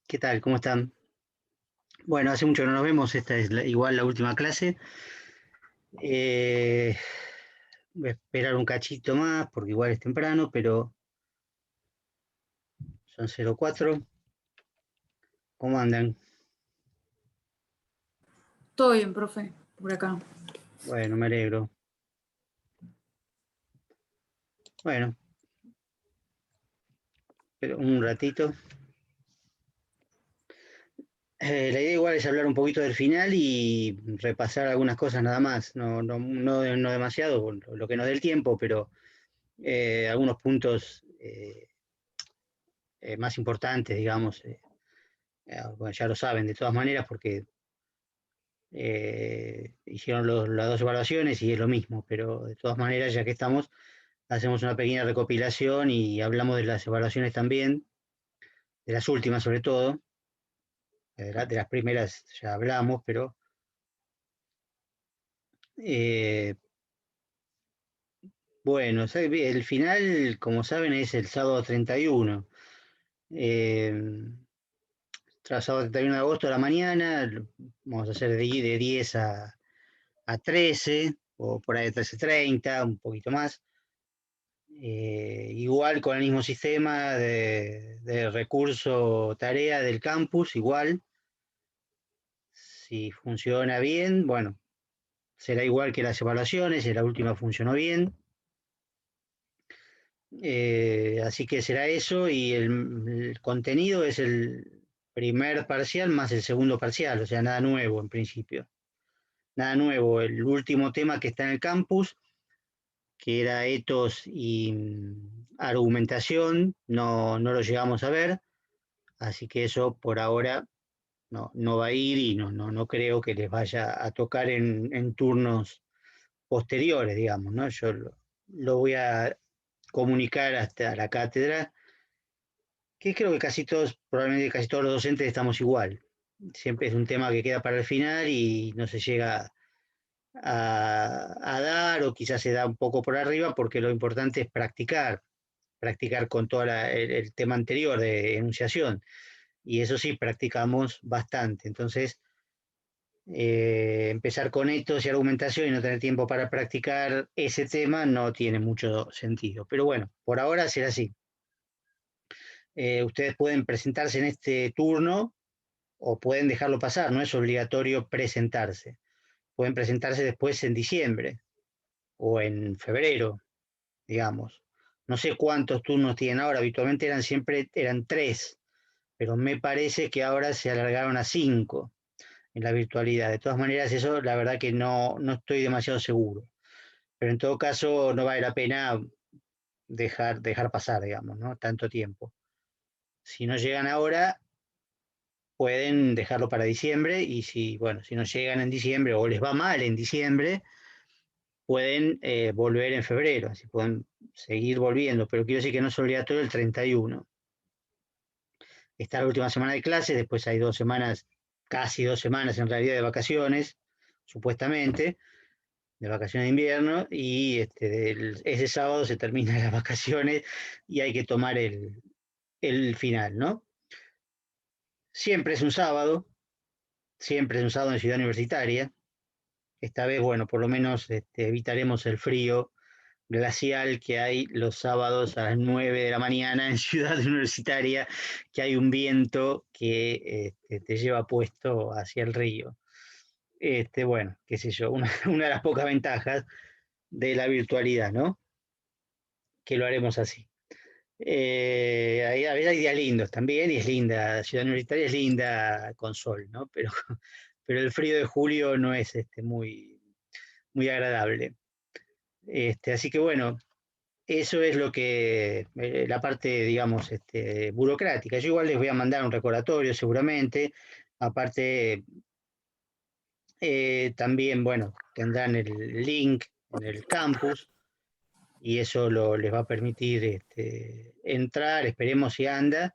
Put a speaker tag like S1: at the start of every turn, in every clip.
S1: ¿Qué tal? ¿Cómo están? Bueno, hace mucho que no nos vemos, esta es igual la última clase. Eh, Voy a esperar un cachito más porque igual es temprano, pero son 04. ¿Cómo andan?
S2: Todo bien, profe, por acá.
S1: Bueno, me alegro. Bueno, pero un ratito. La idea igual es hablar un poquito del final y repasar algunas cosas nada más, no demasiado, lo que nos dé el tiempo, pero algunos puntos más importantes, digamos. Bueno, ya lo saben de todas maneras porque hicieron las dos evaluaciones y es lo mismo, pero de todas maneras, ya que estamos, hacemos una pequeña recopilación y hablamos de las evaluaciones también, de las últimas sobre todo, de las primeras ya hablamos, pero eh, bueno, el final, como saben, es el sábado 31. Eh, Tras sábado 31 de agosto a la mañana, vamos a hacer de 10 a 13, o por ahí de 13:30, un poquito más. Igual con el mismo sistema de recurso tarea del campus, igual. Si funciona bien, bueno, será igual que las evaluaciones, si la última funcionó bien. Así que será eso y el contenido es el primer parcial más el segundo parcial, o sea, nada nuevo en principio. Nada nuevo, el último tema que está en el campus, que era etos y argumentación, no lo llegamos a ver. Así que eso por ahora no va a ir y no creo que les vaya a tocar en turnos posteriores, digamos, ¿no? Yo lo voy a comunicar hasta la cátedra, que creo que casi todos, probablemente casi todos los docentes estamos igual. Siempre es un tema que queda para el final y no se llega a dar o quizás se da un poco por arriba porque lo importante es practicar con todo el tema anterior de enunciación. Y eso sí, practicamos bastante. Entonces, empezar con etos y argumentación y no tener tiempo para practicar ese tema no tiene mucho sentido. Pero bueno, por ahora será así. Ustedes pueden presentarse en este turno o pueden dejarlo pasar, no es obligatorio presentarse. Pueden presentarse después en diciembre o en febrero, digamos. No sé cuántos turnos tienen ahora, habitualmente eran tres, pero me parece que ahora se alargaron a cinco en la virtualidad. De todas maneras, eso la verdad que no estoy demasiado seguro. Pero en todo caso, no vale la pena dejar pasar, digamos, ¿no? Tanto tiempo. Si no llegan ahora, pueden dejarlo para diciembre y bueno, si no llegan en diciembre o les va mal en diciembre, pueden volver en febrero, así pueden seguir volviendo, pero quiero decir que no es obligatorio el 31. Está la última semana de clases, después hay 2 semanas, casi 2 semanas en realidad de vacaciones, supuestamente, de vacaciones de invierno, y ese sábado se terminan las vacaciones y hay que tomar el final, ¿no? Siempre es un sábado, siempre es un sábado en Ciudad Universitaria. Esta vez, bueno, por lo menos evitaremos el frío glacial que hay los sábados a las 9 de la mañana en Ciudad Universitaria, que hay un viento que te lleva puesto hacia el río. Bueno, qué sé yo, una de las pocas ventajas de la virtualidad, ¿no? Que lo haremos así. A veces hay días lindos también, y es linda, Ciudad Universitaria es linda con sol, ¿no? Pero el frío de julio no es muy agradable. Así que bueno, eso es lo que, la parte, digamos, burocrática. Yo igual les voy a mandar un recordatorio seguramente. Aparte, también, bueno, tendrán el link en el campus y eso les va a permitir entrar, esperemos si anda,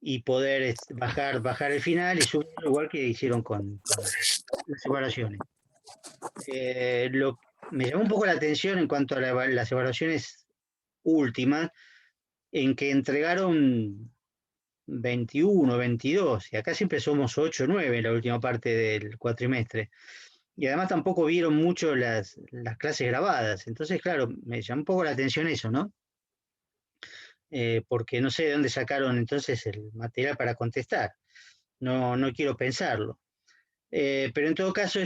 S1: y poder bajar el final y subirlo igual que hicieron con las evaluaciones. Me llamó un poco la atención en cuanto a las evaluaciones últimas, en que entregaron 21, 22, y acá siempre somos 8 o 9 en la última parte del cuatrimestre. Y además tampoco vieron mucho las clases grabadas. Entonces, claro, me llamó un poco la atención eso, ¿no? Porque no sé de dónde sacaron entonces el material para contestar. No quiero pensarlo. Pero en todo caso,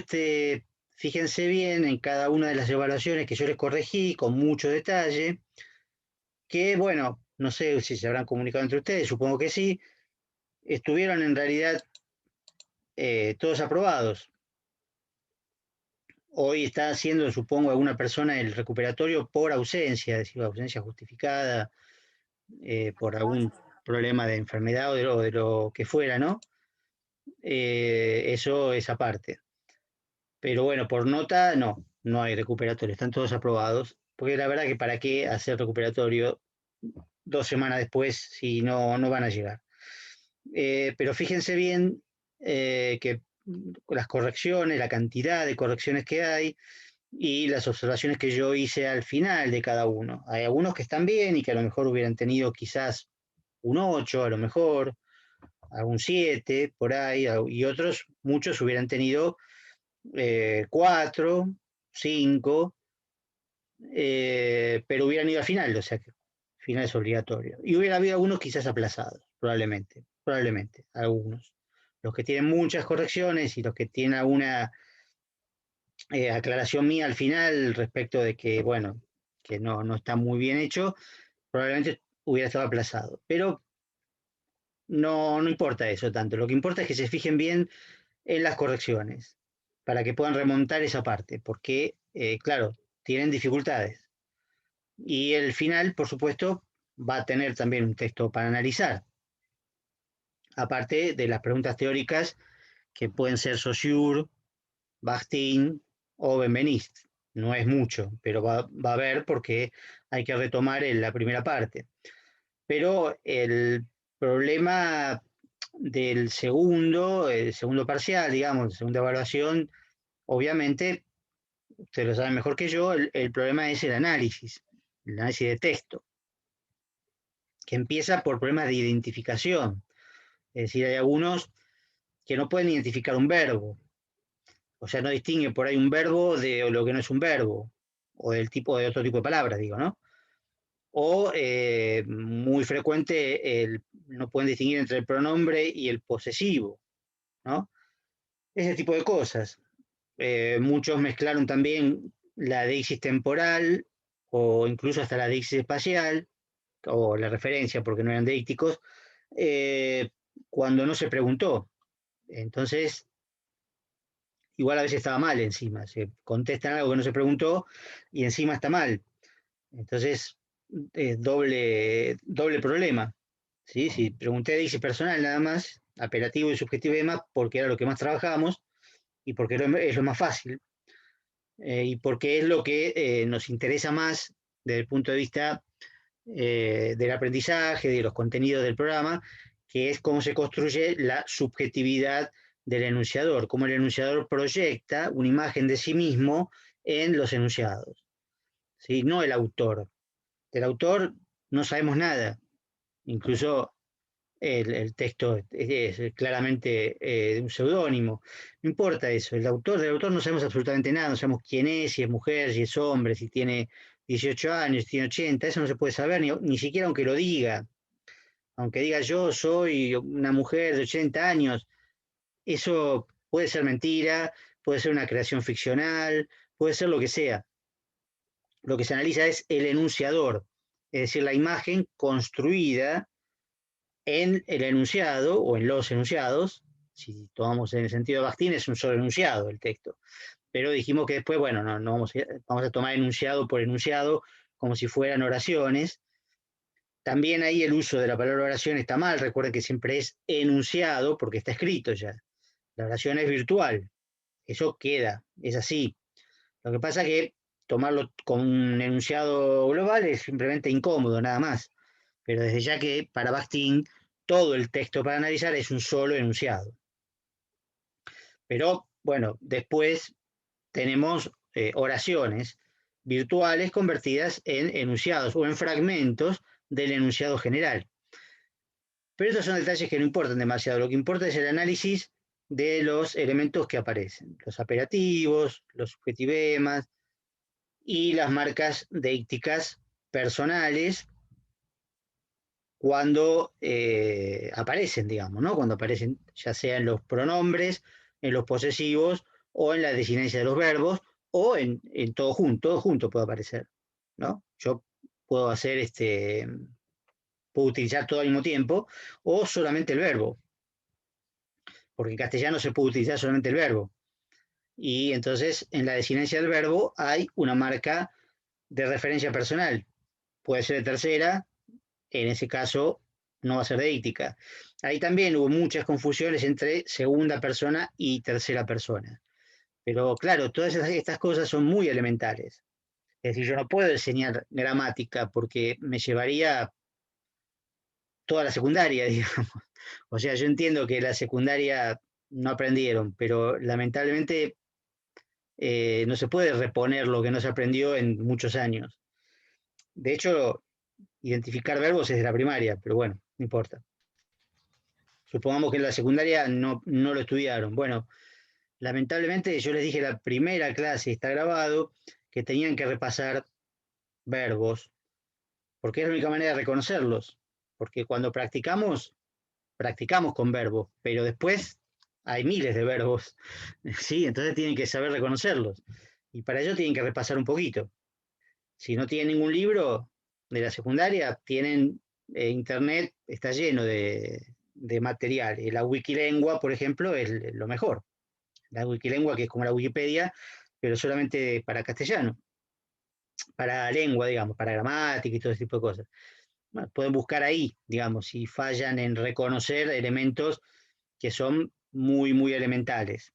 S1: fíjense bien en cada una de las evaluaciones que yo les corregí con mucho detalle, que bueno, no sé si se habrán comunicado entre ustedes, supongo que sí, estuvieron en realidad todos aprobados. Hoy está haciendo, supongo, alguna persona el recuperatorio por ausencia, es decir, ausencia justificada, por algún problema de enfermedad o de lo que fuera, ¿no? Eso es aparte. Pero bueno, por nota no hay recuperatorio, están todos aprobados, porque la verdad que para qué hacer recuperatorio 2 semanas después si no van a llegar. Pero fíjense bien que las correcciones, la cantidad de correcciones que hay y las observaciones que yo hice al final de cada uno. Hay algunos que están bien y que a lo mejor hubieran tenido quizás un 8, a lo mejor, algún 7 por ahí, y otros, muchos hubieran tenido 4, 5, pero hubieran ido al final, o sea que final es obligatorio. Y hubiera habido algunos quizás aplazados, probablemente, algunos. Los que tienen muchas correcciones y los que tienen alguna aclaración mía al final respecto de que, bueno, que no está muy bien hecho, probablemente hubiera estado aplazado. Pero no importa eso tanto, lo que importa es que se fijen bien en las correcciones, para que puedan remontar esa parte, porque, claro, tienen dificultades. Y el final, por supuesto, va a tener también un texto para analizar, aparte de las preguntas teóricas que pueden ser Saussure, Bakhtin o Benveniste. No es mucho, pero va a haber porque hay que retomar en la primera parte. Pero el problema del el segundo parcial, digamos, segunda evaluación, obviamente, ustedes lo saben mejor que yo, el problema es el análisis de texto, que empieza por problemas de identificación. Es decir, hay algunos que no pueden identificar un verbo, o sea, no distinguen por ahí un verbo de lo que no es un verbo, o del tipo de otro tipo de palabras, digo, ¿no? O muy frecuente, no pueden distinguir entre el pronombre y el posesivo, ¿no? Ese tipo de cosas. Muchos mezclaron también la deixis temporal o incluso hasta la deixis espacial, o la referencia, porque no eran deícticos, eh, cuando no se preguntó. Entonces, igual a veces estaba mal encima, se contestan algo que no se preguntó y encima está mal. Entonces, doble problema. ¿Sí? Si pregunté deixis personal nada más, apelativo y subjetivo y demás, porque era lo que más trabajamos y porque es lo más fácil. Y porque es lo que nos interesa más desde el punto de vista del aprendizaje, de los contenidos del programa, que es cómo se construye la subjetividad del enunciador, cómo el enunciador proyecta una imagen de sí mismo en los enunciados, ¿sí? No el autor. Del autor no sabemos nada, incluso el texto es claramente un seudónimo. No importa eso, del autor no sabemos absolutamente nada, no sabemos quién es, si es mujer, si es hombre, si tiene 18 años, si tiene 80, eso no se puede saber, ni siquiera aunque lo diga. Aunque diga yo soy una mujer de 80 años, eso puede ser mentira, puede ser una creación ficcional, puede ser lo que sea. Lo que se analiza es el enunciador, es decir, la imagen construida en el enunciado o en los enunciados. Si tomamos en el sentido de Bakhtin, es un solo enunciado el texto. Pero dijimos que después, bueno, no vamos a tomar enunciado por enunciado como si fueran oraciones. También ahí el uso de la palabra oración está mal. Recuerden que siempre es enunciado porque está escrito ya. La oración es virtual. Eso queda, es así. Lo que pasa es que tomarlo como un enunciado global es simplemente incómodo, nada más. Pero desde ya que para Bakhtin todo el texto para analizar es un solo enunciado. Pero bueno, después tenemos oraciones virtuales convertidas en enunciados o en fragmentos del enunciado general. Pero estos son detalles que no importan demasiado. Lo que importa es el análisis de los elementos que aparecen, los apelativos, los subjetivemas y las marcas deícticas personales cuando aparecen, digamos, ¿no? Cuando aparecen ya sea en los pronombres, en los posesivos o en la desinencia de los verbos o en todo junto puede aparecer, ¿no? Yo puedo hacer puedo utilizar todo al mismo tiempo o solamente el verbo, porque en castellano se puede utilizar solamente el verbo. Y entonces en la desinencia del verbo hay una marca de referencia personal. Puede ser de tercera, en ese caso no va a ser deíctica. Ahí también hubo muchas confusiones entre segunda persona y tercera persona. Pero claro, todas estas cosas son muy elementales. Es decir, yo no puedo enseñar gramática porque me llevaría toda la secundaria, digamos. O sea, yo entiendo que la secundaria no aprendieron, pero lamentablemente no se puede reponer lo que no se aprendió en muchos años. De hecho, identificar verbos es de la primaria, pero bueno, no importa. Supongamos que en la secundaria no lo estudiaron. Bueno, lamentablemente yo les dije la primera clase, está grabado, que tenían que repasar verbos, porque es la única manera de reconocerlos. Porque cuando practicamos con verbos, pero después hay miles de verbos, ¿sí? Entonces tienen que saber reconocerlos. Y para ello tienen que repasar un poquito. Si no tienen ningún libro de la secundaria, tienen internet, está lleno de material. Y la Wikilengua, por ejemplo, es lo mejor. La Wikilengua, que es como la Wikipedia, pero solamente para castellano, para lengua, digamos, para gramática y todo ese tipo de cosas. Bueno, pueden buscar ahí, digamos, si fallan en reconocer elementos que son muy, muy elementales.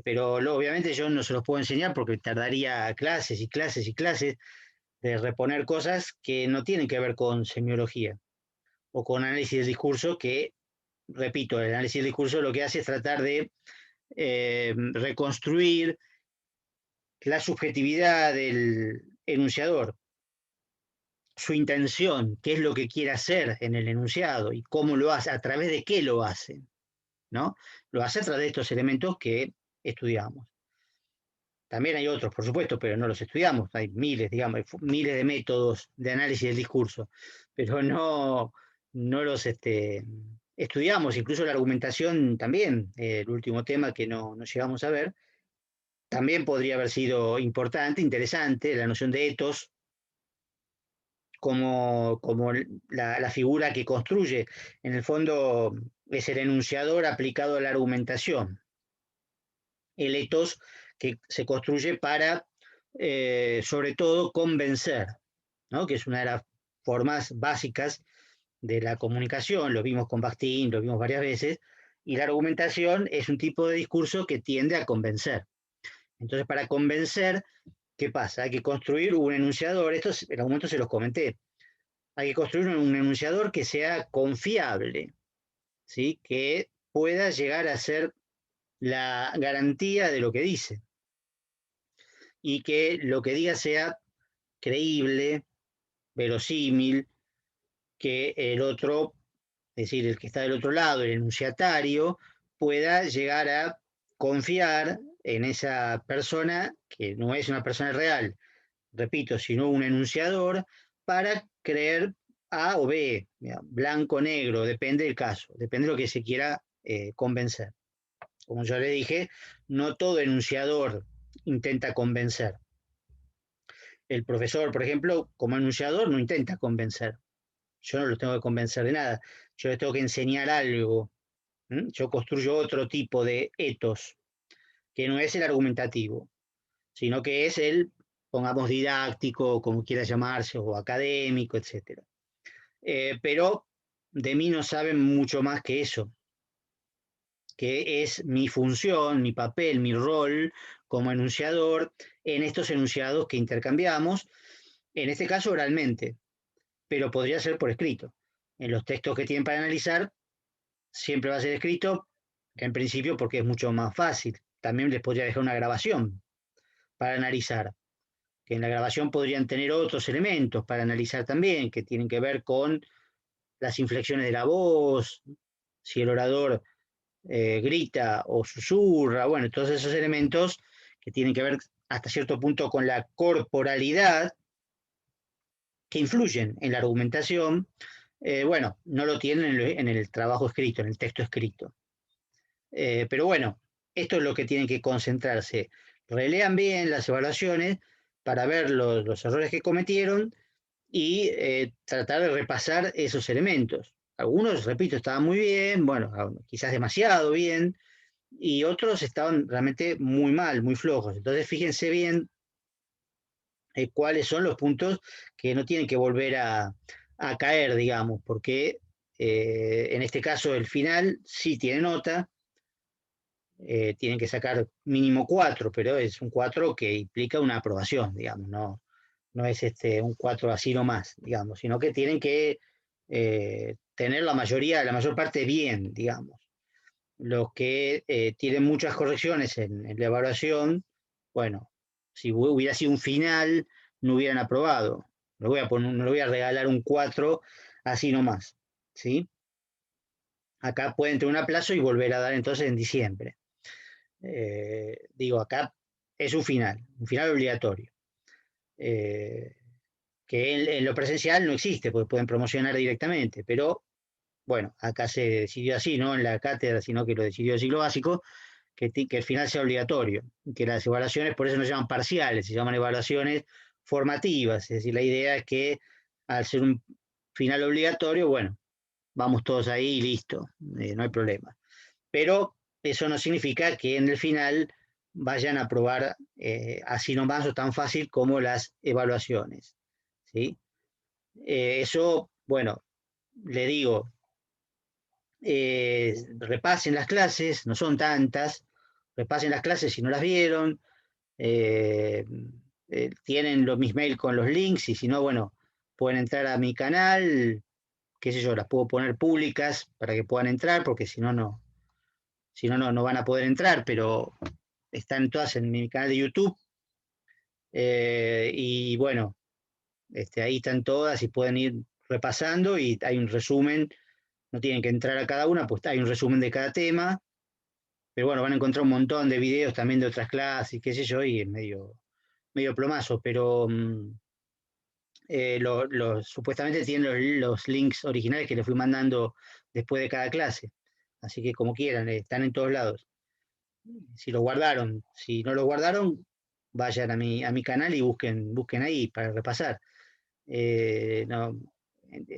S1: Pero obviamente yo no se los puedo enseñar porque tardaría clases y clases y clases de reponer cosas que no tienen que ver con semiología o con análisis del discurso, que, repito, el análisis del discurso lo que hace es tratar de reconstruir la subjetividad del enunciador, su intención, qué es lo que quiere hacer en el enunciado y cómo lo hace, a través de qué lo hace, ¿no? Lo hace a través de estos elementos que estudiamos. También hay otros, por supuesto, pero no los estudiamos. Hay miles, digamos, hay miles de métodos de análisis del discurso, pero no los estudiamos. Incluso la argumentación también, el último tema que no llegamos a ver, también podría haber sido importante, interesante, la noción de etos como la figura que construye. En el fondo es el enunciador aplicado a la argumentación. El etos que se construye para, sobre todo, convencer, ¿no? Que es una de las formas básicas de la comunicación, lo vimos con Bakhtin, lo vimos varias veces, y la argumentación es un tipo de discurso que tiende a convencer. Entonces, para convencer, ¿qué pasa? Hay que construir un enunciador, esto en algún momento se los comenté, hay que construir un enunciador que sea confiable, ¿sí? Que pueda llegar a ser la garantía de lo que dice y que lo que diga sea creíble, verosímil, que el otro, es decir, el que está del otro lado, el enunciatario, pueda llegar a confiar en esa persona que no es una persona real, repito, sino un enunciador, para creer A o B, blanco o negro, depende del caso, depende de lo que se quiera convencer. Como yo le dije, no todo enunciador intenta convencer. El profesor, por ejemplo, como enunciador no intenta convencer. Yo no los tengo que convencer de nada. Yo les tengo que enseñar algo. Yo construyo otro tipo de etos, que no es el argumentativo, sino que es el, pongamos, didáctico, como quiera llamarse, o académico, etc. Pero de mí no saben mucho más que eso, que es mi función, mi papel, mi rol como enunciador en estos enunciados que intercambiamos, en este caso oralmente, pero podría ser por escrito. En los textos que tienen para analizar, siempre va a ser escrito, en principio porque es mucho más fácil. También les podría dejar una grabación para analizar, que en la grabación podrían tener otros elementos para analizar también, que tienen que ver con las inflexiones de la voz, si el orador grita o susurra, bueno, todos esos elementos que tienen que ver hasta cierto punto con la corporalidad, que influyen en la argumentación, bueno, no lo tienen en el trabajo escrito, en el texto escrito. Pero bueno, esto es lo que tienen que concentrarse. Relean bien las evaluaciones para ver los errores que cometieron y tratar de repasar esos elementos. Algunos, repito, estaban muy bien, bueno, quizás demasiado bien, y otros estaban realmente muy mal, muy flojos. Entonces, fíjense bien cuáles son los puntos que no tienen que volver a caer, digamos, porque en este caso el final sí tiene nota, tienen que sacar mínimo 4, pero es un 4 que implica una aprobación, digamos, no es un 4 así nomás, digamos, sino que tienen que tener la mayor parte bien, digamos. Los que tienen muchas correcciones en la evaluación, bueno, si hubiera sido un final, no hubieran aprobado. No le voy a regalar un 4 así nomás, ¿sí? Acá pueden tener un aplazo y volver a dar entonces en diciembre. Digo, acá es un final obligatorio. Que en lo presencial no existe, porque pueden promocionar directamente, pero bueno, acá se decidió así, no en la cátedra, sino que lo decidió el ciclo básico, que el final sea obligatorio, que las evaluaciones, por eso no se llaman parciales, se llaman evaluaciones formativas, es decir, la idea es que al ser un final obligatorio, bueno, vamos todos ahí y listo, no hay problema. Pero eso no significa que en el final vayan a aprobar así nomás o tan fácil como las evaluaciones, ¿sí? Eso, bueno, le digo, repasen las clases, no son tantas, repasen las clases si no las vieron, eh, tienen mis mails con los links y si no, bueno, pueden entrar a mi canal, qué sé yo, las puedo poner públicas para que puedan entrar, porque si no, no van a poder entrar, pero están todas en mi canal de YouTube. Y bueno, ahí están todas y pueden ir repasando y hay un resumen, no tienen que entrar a cada una, pues hay un resumen de cada tema, pero bueno, van a encontrar un montón de videos también de otras clases, qué sé yo, y es medio plomazo, pero supuestamente tienen los links originales que les fui mandando después de cada clase, así que como quieran, están en todos lados. Si lo guardaron, si no lo guardaron, vayan a mi canal y busquen ahí para repasar. No,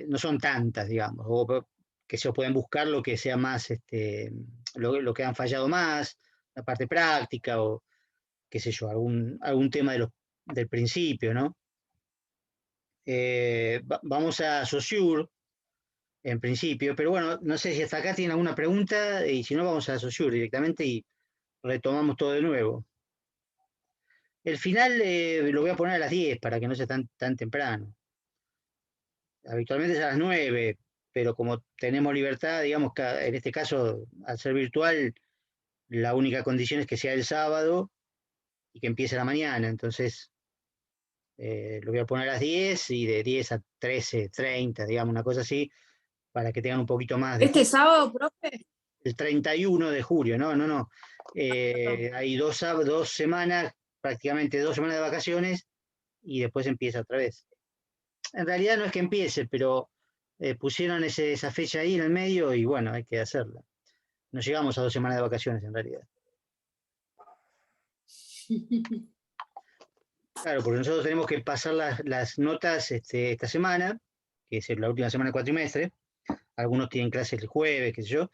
S1: no son tantas, digamos, o que se pueden buscar lo que sea más, lo que han fallado más, la parte práctica o qué sé yo, algún tema del principio, ¿no? Vamos a Saussure en principio, pero bueno, no sé si hasta acá tienen alguna pregunta y si no, vamos a Saussure directamente y retomamos todo de nuevo. El final lo voy a poner a las 10 para que no sea tan temprano. Habitualmente es a las 9, pero como tenemos libertad, digamos que en este caso, al ser virtual, la única condición es que sea el sábado y que empiece a la mañana. Entonces, lo voy a poner a las 10 y de 10 a 13:30, digamos, una cosa así, para que tengan un poquito más de
S2: ¿Este
S1: tiempo.
S2: sábado, profe?
S1: El 31 de julio, no. Hay dos semanas, prácticamente 2 semanas de vacaciones y después empieza otra vez. En realidad no es que empiece, pero pusieron esa fecha ahí en el medio y bueno, hay que hacerla. No llegamos a 2 semanas de vacaciones en realidad. Claro, porque nosotros tenemos que pasar las notas esta semana, que es la última semana del cuatrimestre. Algunos tienen clases el jueves, qué sé yo.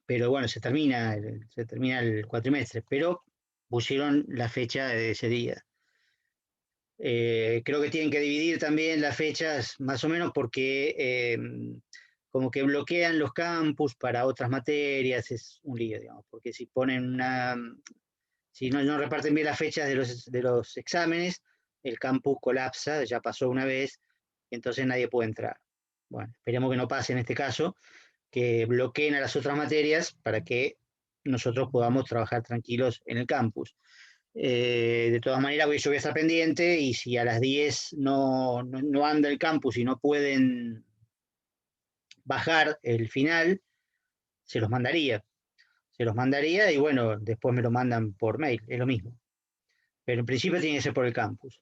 S1: Pero bueno, se termina el cuatrimestre, pero pusieron la fecha de ese día. Creo que tienen que dividir también las fechas más o menos porque como que bloquean los campus para otras materias, es un lío, digamos, porque si no reparten bien las fechas de los exámenes, el campus colapsa, ya pasó una vez, y entonces nadie puede entrar. Bueno, esperemos que no pase en este caso, que bloqueen a las otras materias para que nosotros podamos trabajar tranquilos en el campus. De todas maneras, yo voy a estar pendiente y si a las 10 no anda el campus y no pueden bajar el final, se los mandaría. Se los mandaría y bueno, después me lo mandan por mail, es lo mismo. Pero en principio tiene que ser por el campus.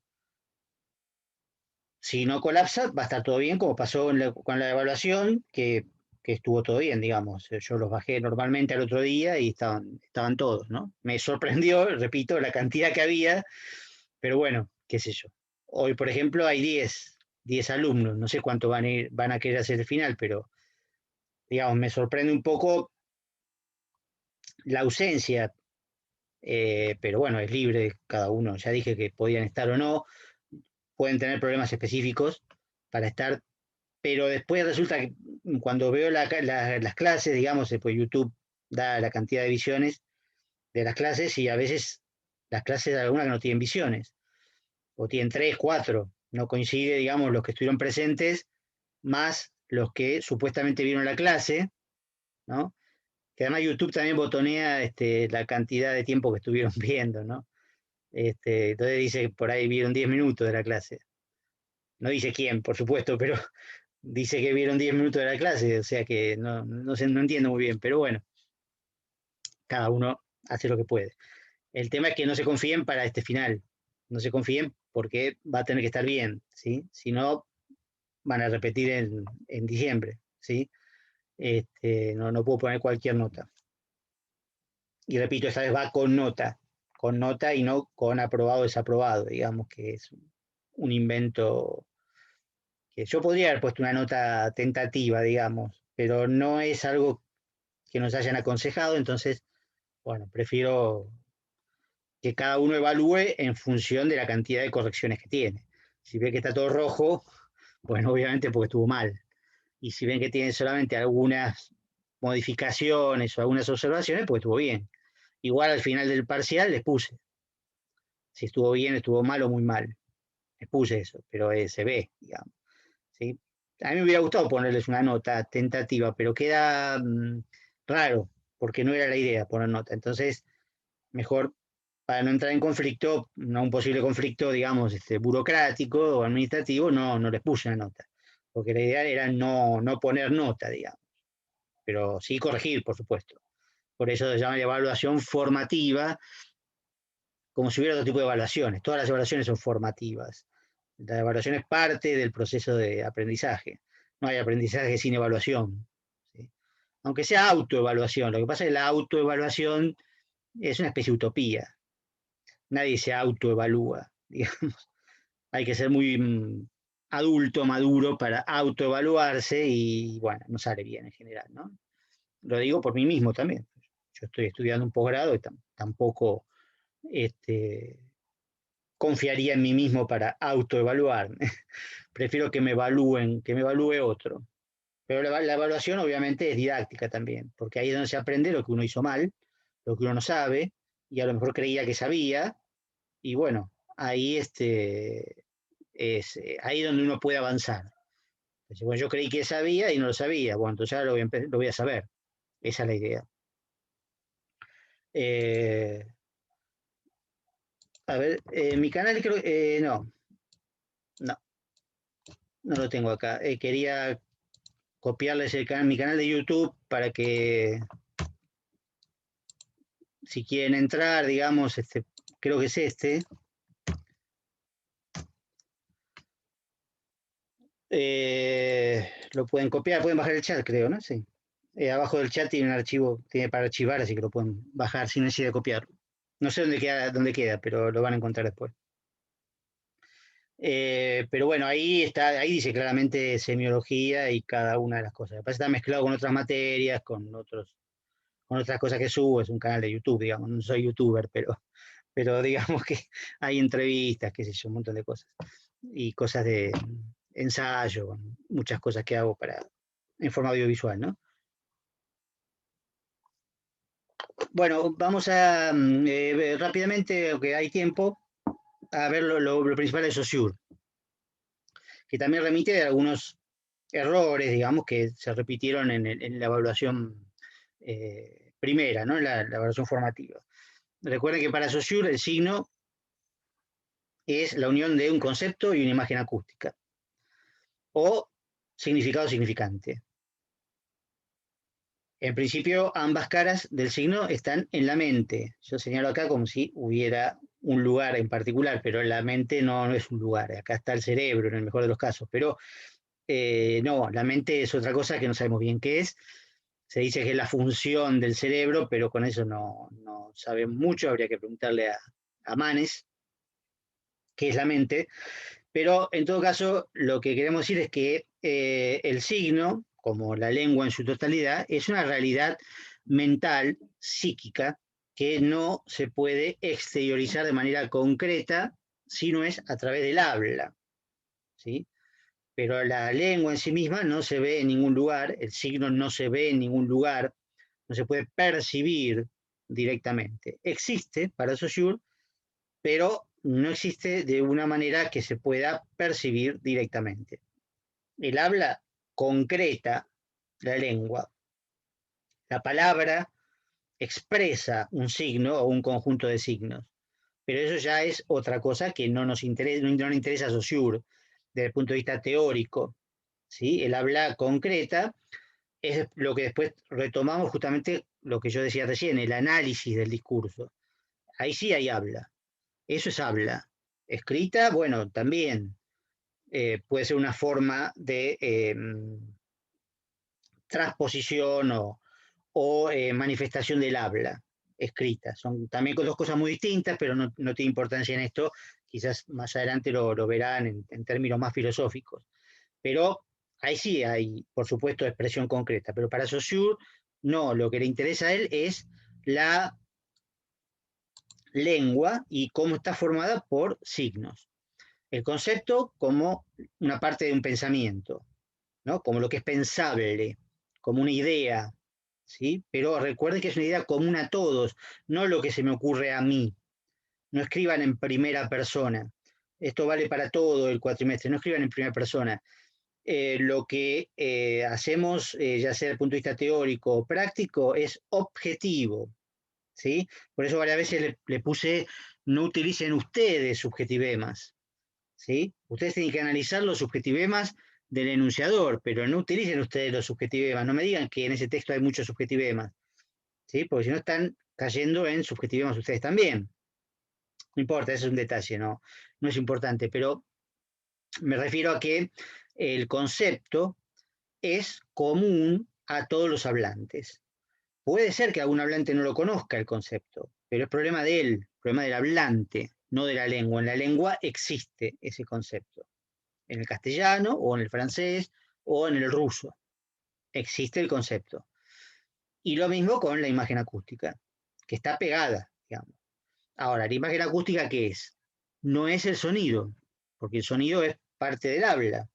S1: Si no colapsa, va a estar todo bien, como pasó con la evaluación, que estuvo todo bien, digamos. Yo los bajé normalmente al otro día y estaban todos, ¿no? Me sorprendió, repito, la cantidad que había, pero bueno, qué sé yo. Hoy, por ejemplo, hay 10 alumnos, no sé cuánto van a querer hacer el final, pero digamos, me sorprende un poco la ausencia, pero bueno, es libre cada uno. Ya dije que podían estar o no, pueden tener problemas específicos para estar, pero después resulta que cuando veo las clases, digamos, pues YouTube da la cantidad de visiones de las clases y a veces las clases de algunas que no tienen visiones, o tienen 3, 4, no coincide, digamos, los que estuvieron presentes más los que supuestamente vieron la clase, ¿no? Que además YouTube también botonea la cantidad de tiempo que estuvieron viendo, ¿no? Entonces dice que por ahí vieron 10 minutos de la clase. No dice quién, por supuesto, pero dice que vieron 10 minutos de la clase, o sea que no sé, no entiendo muy bien, pero bueno, cada uno hace lo que puede. El tema es que no se confíen para este final, no se confíen porque va a tener que estar bien, ¿sí? Si no, van a repetir en diciembre, ¿sí? No puedo poner cualquier nota. Y repito, esta vez va con nota y no con aprobado o desaprobado, digamos que es un invento que yo podría haber puesto una nota tentativa, digamos, pero no es algo que nos hayan aconsejado, entonces, bueno, prefiero que cada uno evalúe en función de la cantidad de correcciones que tiene. Si ve que está todo rojo, bueno, obviamente porque estuvo mal. Y si ven que tiene solamente algunas modificaciones o algunas observaciones, pues estuvo bien. Igual al final del parcial les puse si estuvo bien, estuvo mal o muy mal. Les puse eso, pero se ve, digamos. ¿Sí? A mí me hubiera gustado ponerles una nota tentativa, pero queda raro, porque no era la idea poner nota. Entonces, mejor para no entrar en conflicto, no un posible conflicto, digamos, burocrático o administrativo, no les puse una nota, porque la idea era no poner nota, digamos, pero sí corregir, por supuesto. Por eso se llama la evaluación formativa, como si hubiera otro tipo de evaluaciones. Todas las evaluaciones son formativas. La evaluación es parte del proceso de aprendizaje. No hay aprendizaje sin evaluación, ¿sí? Aunque sea autoevaluación. Lo que pasa es que la autoevaluación es una especie de utopía. Nadie se autoevalúa, digamos. Hay que ser muy adulto, maduro para autoevaluarse y bueno, no sale bien en general, ¿no? Lo digo por mí mismo también. Yo estoy estudiando un posgrado y tampoco este, confiaría en mí mismo para autoevaluarme. Prefiero que me evalúen, que me evalúe otro. Pero la evaluación obviamente es didáctica también, porque ahí es donde se aprende lo que uno hizo mal, lo que uno no sabe, y a lo mejor creía que sabía, y bueno, ahí es ahí donde uno puede avanzar. Entonces, bueno, yo creí que sabía y no lo sabía, bueno, entonces ahora lo voy a saber. Esa es la idea. Eh, a ver, mi canal creo, no, no lo tengo acá. Quería copiarles mi canal de YouTube para que si quieren entrar, digamos, creo que es lo pueden copiar, pueden bajar el chat, creo, ¿no? Sí. Abajo del chat tiene un archivo, tiene para archivar, así que lo pueden bajar sin necesidad de copiarlo. No sé dónde queda, pero lo van a encontrar después. Pero bueno, ahí dice claramente semiología y cada una de las cosas. Después está mezclado con otras materias, con otras cosas que subo, es un canal de YouTube, digamos, no soy youtuber, pero digamos que hay entrevistas, qué sé yo, un montón de cosas. Y cosas de ensayo, muchas cosas que hago en forma audiovisual, ¿no? Bueno, vamos a rápidamente, aunque hay tiempo, a ver lo principal de Saussure, que también remite a algunos errores, digamos, que se repitieron en la evaluación primera, ¿no? La evaluación formativa. Recuerden que para Saussure el signo es la unión de un concepto y una imagen acústica, o significado significante. En principio, ambas caras del signo están en la mente. Yo señalo acá como si hubiera un lugar en particular, pero la mente no es un lugar. Acá está el cerebro, en el mejor de los casos. Pero no, la mente es otra cosa que no sabemos bien qué es. Se dice que es la función del cerebro, pero con eso no sabemos mucho. Habría que preguntarle a Manes qué es la mente. Pero en todo caso, lo que queremos decir es que el signo, como la lengua en su totalidad, es una realidad mental, psíquica, que no se puede exteriorizar de manera concreta si no es a través del habla, ¿sí? Pero la lengua en sí misma no se ve en ningún lugar, el signo no se ve en ningún lugar, no se puede percibir directamente. Existe para Saussure, pero no existe de una manera que se pueda percibir directamente. El habla concreta la lengua. La palabra expresa un signo o un conjunto de signos, pero eso ya es otra cosa que no nos interesa, no le interesa a Saussure desde el punto de vista teórico. ¿Sí? El habla concreta es lo que después retomamos justamente lo que yo decía recién, el análisis del discurso. Ahí sí hay habla. Eso es habla. Escrita, bueno, también puede ser una forma de transposición o manifestación del habla escrita. Son también dos cosas muy distintas, pero no tiene importancia en esto. Quizás más adelante lo verán en términos más filosóficos. Pero ahí sí hay, por supuesto, expresión concreta. Pero para Saussure, no, lo que le interesa a él es la lengua y cómo está formada por signos. El concepto como una parte de un pensamiento, ¿no? Como lo que es pensable, como una idea, ¿sí? Pero recuerden que es una idea común a todos, no lo que se me ocurre a mí. No escriban en primera persona. Esto vale para todo el cuatrimestre, no escriban en primera persona. Lo que hacemos, ya sea desde el punto de vista teórico o práctico, es objetivo, ¿sí? Por eso varias veces le puse, no utilicen ustedes subjetivemas, ¿sí? Ustedes tienen que analizar los subjetivemas del enunciador, pero no utilicen ustedes los subjetivemas, no me digan que en ese texto hay muchos subjetivemas, ¿sí? Porque si no están cayendo en subjetivemas ustedes también. No importa, ese es un detalle, no es importante, pero me refiero a que el concepto es común a todos los hablantes. Puede ser que algún hablante no lo conozca el concepto, pero es problema de él, problema del hablante, no de la lengua. En la lengua existe ese concepto. En el castellano o en el francés o en el ruso. Existe el concepto. Y lo mismo con la imagen acústica, que está pegada, digamos. Ahora, la imagen acústica, ¿qué es? No es el sonido, porque el sonido es parte del habla,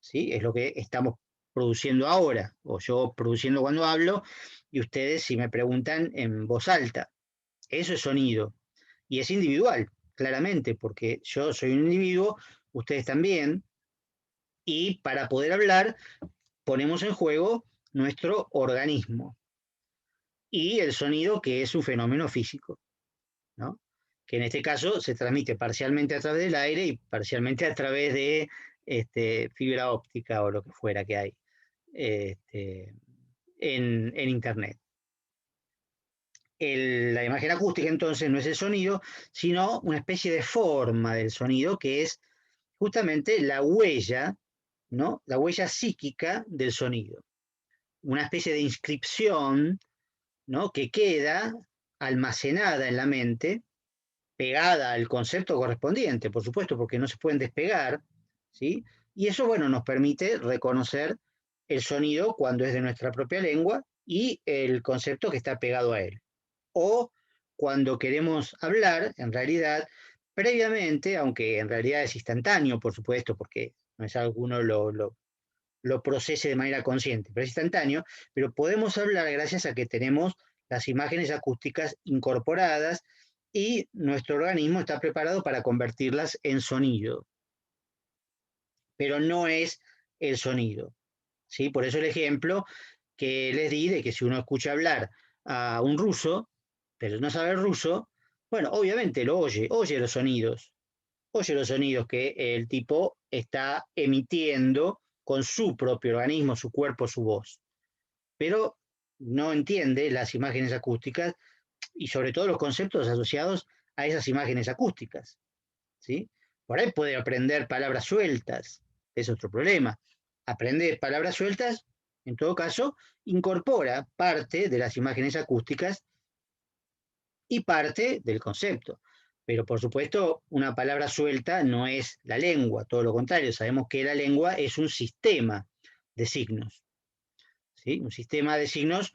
S1: ¿sí? Es lo que estamos produciendo ahora, o yo produciendo cuando hablo, y ustedes si me preguntan en voz alta. Eso es sonido. Y es individual, claramente, porque yo soy un individuo, ustedes también, y para poder hablar ponemos en juego nuestro organismo y el sonido, que es un fenómeno físico, ¿no? Que en este caso se transmite parcialmente a través del aire y parcialmente a través de fibra óptica o lo que fuera que hay este, en Internet. La imagen acústica entonces no es el sonido, sino una especie de forma del sonido que es justamente la huella, ¿no? La huella psíquica del sonido. Una especie de inscripción, ¿no? Que queda almacenada en la mente, pegada al concepto correspondiente, por supuesto, porque no se pueden despegar, ¿sí? Y eso, bueno, nos permite reconocer el sonido cuando es de nuestra propia lengua y el concepto que está pegado a él. O cuando queremos hablar, en realidad, previamente, aunque en realidad es instantáneo, por supuesto, porque no es algo que uno lo procese de manera consciente, pero es instantáneo, pero podemos hablar gracias a que tenemos las imágenes acústicas incorporadas y nuestro organismo está preparado para convertirlas en sonido, pero no es el sonido, ¿sí? Por eso el ejemplo que les di de que si uno escucha hablar a un ruso, pero no sabe ruso, bueno, obviamente lo oye los sonidos que el tipo está emitiendo con su propio organismo, su cuerpo, su voz, pero no entiende las imágenes acústicas y sobre todo los conceptos asociados a esas imágenes acústicas, ¿sí? Por ahí puede aprender palabras sueltas, es otro problema. Aprende palabras sueltas, en todo caso, incorpora parte de las imágenes acústicas y parte del concepto. Pero por supuesto, una palabra suelta no es la lengua, todo lo contrario, sabemos que la lengua es un sistema de signos, ¿sí? Un sistema de signos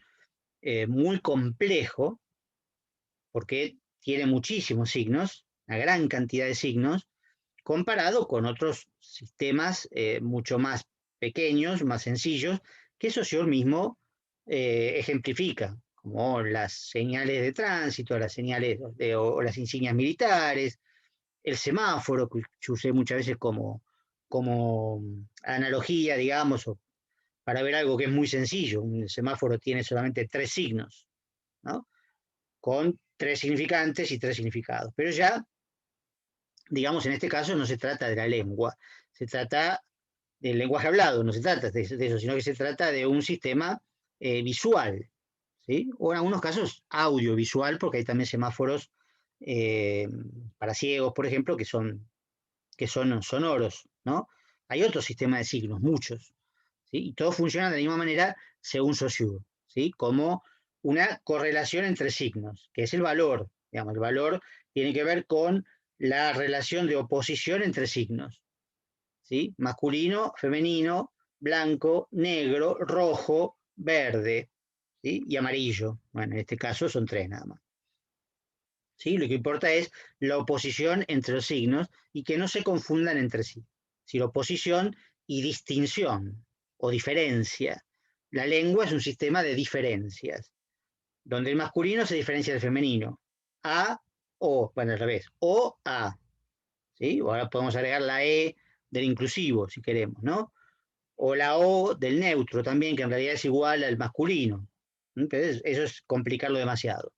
S1: muy complejo, porque tiene muchísimos signos, una gran cantidad de signos, comparado con otros sistemas mucho más pequeños, más sencillos, que Saussure mismo ejemplifica, como las señales de tránsito, las señales o las insignias militares, el semáforo, que yo usé muchas veces como analogía, digamos, para ver algo que es muy sencillo. Un semáforo tiene solamente 3 signos, ¿no? Con 3 significantes y 3 significados. Pero ya, digamos, en este caso no se trata de la lengua, se trata del lenguaje hablado, no se trata de eso, sino que se trata de un sistema visual, ¿sí? O en algunos casos audiovisual, porque hay también semáforos eh, para ciegos, por ejemplo, que son sonoros, ¿no? Hay otro sistema de signos, muchos, ¿sí? Y todos funcionan de la misma manera según Saussure, ¿sí? Como una correlación entre signos, que es el valor, digamos, el valor tiene que ver con la relación de oposición entre signos, ¿sí? Masculino, femenino, blanco, negro, rojo, verde, ¿sí? Y amarillo. Bueno, en este caso son 3 nada más. ¿Sí? Lo que importa es la oposición entre los signos y que no se confundan entre sí. Si la oposición y distinción o diferencia. La lengua es un sistema de diferencias, donde el masculino se diferencia del femenino. A, O, bueno, al revés. O, A. ¿Sí? O ahora podemos agregar la E del inclusivo, si queremos, ¿no? O la O del neutro también, que en realidad es igual al masculino. Entonces, eso es complicarlo demasiado.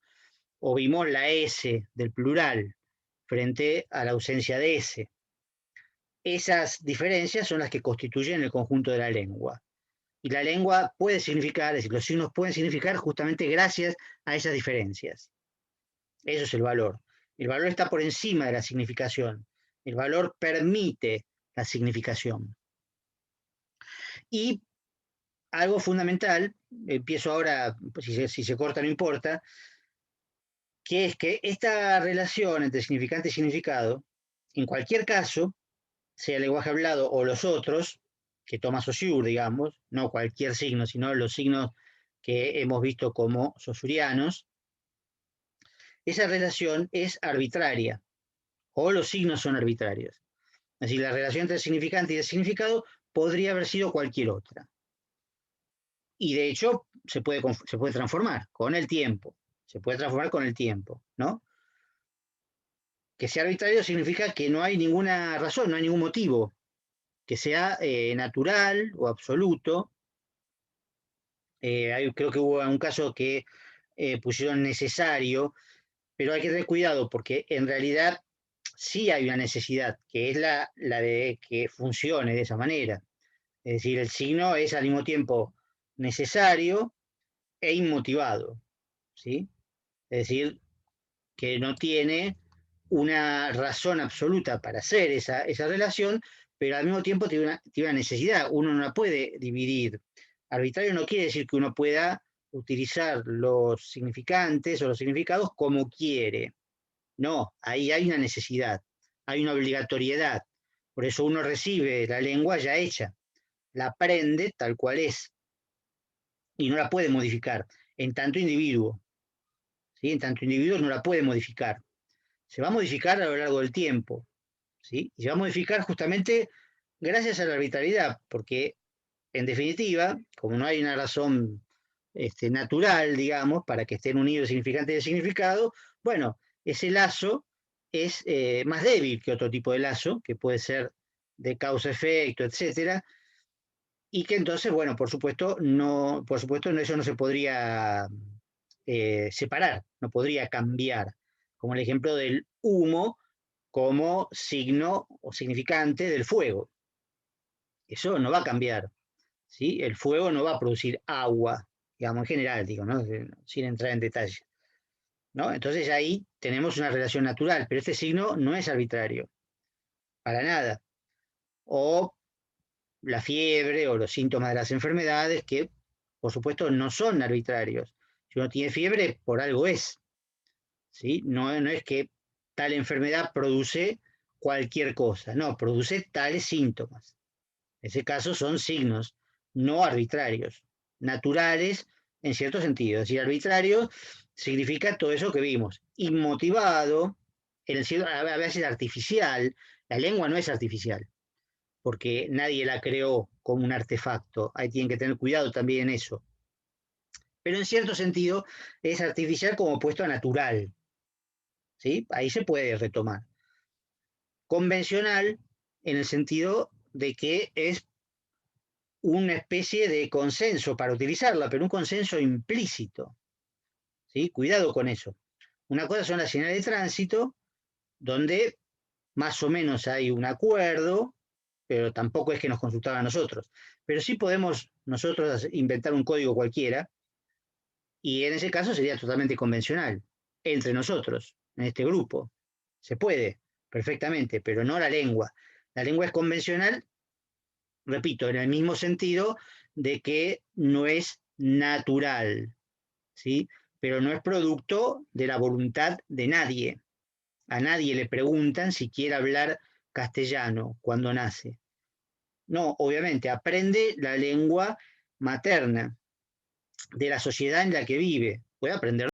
S1: O vimos la S del plural frente a la ausencia de S. Esas diferencias son las que constituyen el conjunto de la lengua. Y la lengua puede significar, es decir, los signos pueden significar justamente gracias a esas diferencias. Eso es el valor. El valor está por encima de la significación. El valor permite la significación. Y algo fundamental, empiezo ahora, si se corta no importa, que es que esta relación entre significante y significado, en cualquier caso, sea el lenguaje hablado o los otros, que toma Saussure, digamos, no cualquier signo, sino los signos que hemos visto como saussurianos, esa relación es arbitraria, o los signos son arbitrarios. Es decir, la relación entre el significante y el significado podría haber sido cualquier otra. Y de hecho se puede transformar con el tiempo. Se puede transformar con el tiempo, ¿no? Que sea arbitrario significa que no hay ninguna razón, no hay ningún motivo, que sea natural o absoluto. Creo que hubo un caso que pusieron necesario, pero hay que tener cuidado porque en realidad sí hay una necesidad, que es la de que funcione de esa manera. Es decir, el signo es al mismo tiempo necesario e inmotivado, ¿sí? Es decir, que no tiene una razón absoluta para hacer esa relación, pero al mismo tiempo tiene una necesidad. Uno no la puede dividir. Arbitrario no quiere decir que uno pueda utilizar los significantes o los significados como quiere. No, ahí hay una necesidad, hay una obligatoriedad. Por eso uno recibe la lengua ya hecha, la aprende tal cual es y no la puede modificar en tanto individuo. ¿Sí? En tanto individuo no la puede modificar. Se va a modificar a lo largo del tiempo, ¿sí? Y se va a modificar justamente gracias a la arbitrariedad, porque en definitiva, como no hay una razón natural, digamos, para que estén unidos el significante y el significado, bueno, ese lazo es más débil que otro tipo de lazo, que puede ser de causa-efecto, etcétera, y que entonces, bueno, por supuesto, eso no se podría separar, no podría cambiar, como el ejemplo del humo como signo o significante del fuego. Eso no va a cambiar, ¿sí? El fuego no va a producir agua, digamos, en general, digo, ¿no? Sin entrar en detalle, ¿no? Entonces ahí tenemos una relación natural, pero este signo no es arbitrario, para nada. O la fiebre o los síntomas de las enfermedades, que por supuesto no son arbitrarios. Si uno tiene fiebre, por algo es, ¿sí? No es que tal enfermedad produce cualquier cosa, no, produce tales síntomas. En ese caso son signos no arbitrarios, naturales en cierto sentido. Es decir, arbitrario significa todo eso que vimos, inmotivado, a veces artificial. La lengua no es artificial, porque nadie la creó como un artefacto. Ahí tienen que tener cuidado también en eso. Pero en cierto sentido es artificial como opuesto a natural, ¿sí? Ahí se puede retomar. Convencional en el sentido de que es una especie de consenso para utilizarla, pero un consenso implícito, ¿sí? Cuidado con eso. Una cosa son las señales de tránsito, donde más o menos hay un acuerdo, pero tampoco es que nos consultaban a nosotros. Pero sí podemos nosotros inventar un código cualquiera, y en ese caso sería totalmente convencional, entre nosotros, en este grupo. Se puede, perfectamente, pero no la lengua. La lengua es convencional, repito, en el mismo sentido de que no es natural, ¿sí? Pero no es producto de la voluntad de nadie. A nadie le preguntan si quiere hablar castellano cuando nace. No, obviamente, aprende la lengua materna de la sociedad en la que vive. Puede aprender